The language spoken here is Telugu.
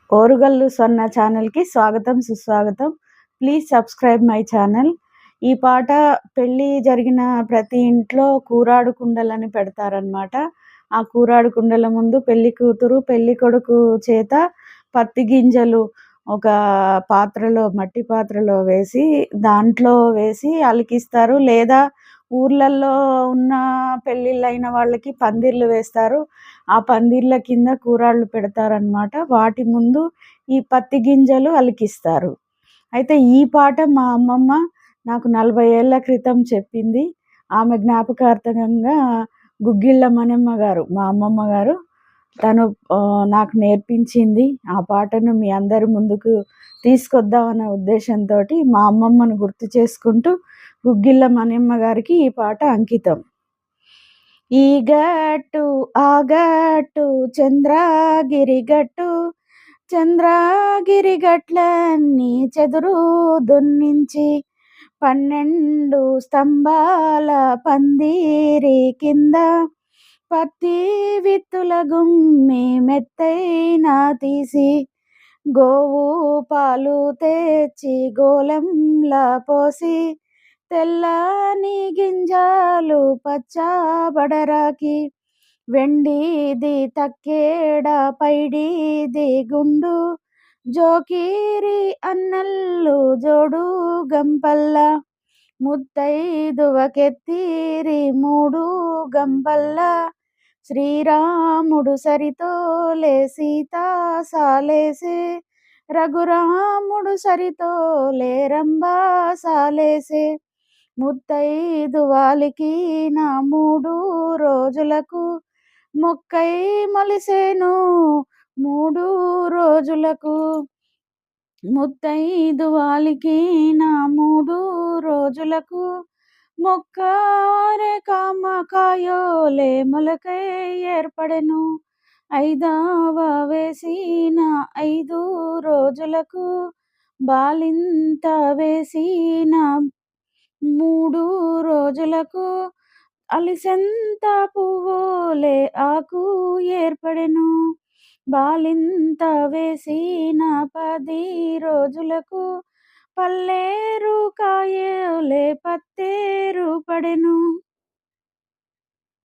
ఓరుగల్లు సొన్న ఛానల్‌కి స్వాగతం, సుస్వాగతం. Please subscribe my channel. ఈ పాట పెళ్లి జరిగిన ప్రతి ఇంట్లో కూరాడు కుండలని పెడతారనమాట. ఆ కూరాడు కుండల ముందు పెళ్లి కూతురు, పెళ్లి కొడుకు చేత పత్తి గింజలు ఒక పాత్రలో, మట్టి పాత్రలో వేసి, దాంట్లో వేసి అలికిస్తారు. లేదా ఊర్లల్లో ఉన్న పెళ్ళిళ్ళైన వాళ్ళకి పందిర్లు వేస్తారు. ఆ పందిర్ల కింద కూరాళ్ళు పెడతారనమాట. వాటి ముందు ఈ పత్తి గింజలు అలికిస్తారు. అయితే ఈ పాట మా అమ్మమ్మ నాకు 40 ఏళ్ల క్రితం చెప్పింది. ఆమె జ్ఞాపకార్థకంగా గుగ్గిళ్ళ మణెమ్మ గారు, మా అమ్మమ్మ గారు, తను నాకు నేర్పించింది. ఆ పాటను మీ అందరి ముందుకు తీసుకొద్దామన్న ఉద్దేశంతోటి మా అమ్మమ్మను గుర్తు చేసుకుంటూ గుగ్గిళ్ళ మణెమ్మ గారికి ఈ పాట అంకితం. ఈ గట్టు ఆ గట్టు చంద్రగిరి గట్టు, చంద్రగిరి గట్లన్నీ చెదురు దున్నించి, 12 స్తంభాల పందిరి కింద పత్తి విత్తుల గుమ్మి మెత్తైన తీసి, గోవు పాలు తెచ్చి గోలంలా పోసి, తెల్లని గింజలు పచ్చబడరాకి, వెండిది తక్కేడ పైడిది గుండు, జోకిరి అన్నల్లు జోడు గంపల్ల, ముత్తైదువకెత్తిరి 3 గంపల్ల, శ్రీరాముడు సరితోలే సీతా సాలేసే, రఘురాముడు సరితోలే రంభా సాలేసే, ముత్తైదువాలికిన 3 రోజులకు, మొక్కై మొలిసేను 3 రోజులకు, ముత్తైదువాలికిన 3 రోజులకు, మొక్కారె కామకాయోలే మొలకై ఏర్పడెను. 5వ వేసిన 5 రోజులకు, బాలింత వేసిన 3 రోజులకు, అలిసెంత పువ్వోలే ఆకు ఏర్పడెను. బాలింత వేసిన 10 రోజులకు, పల్లేరు కాయోలే పత్తేరు పడెను.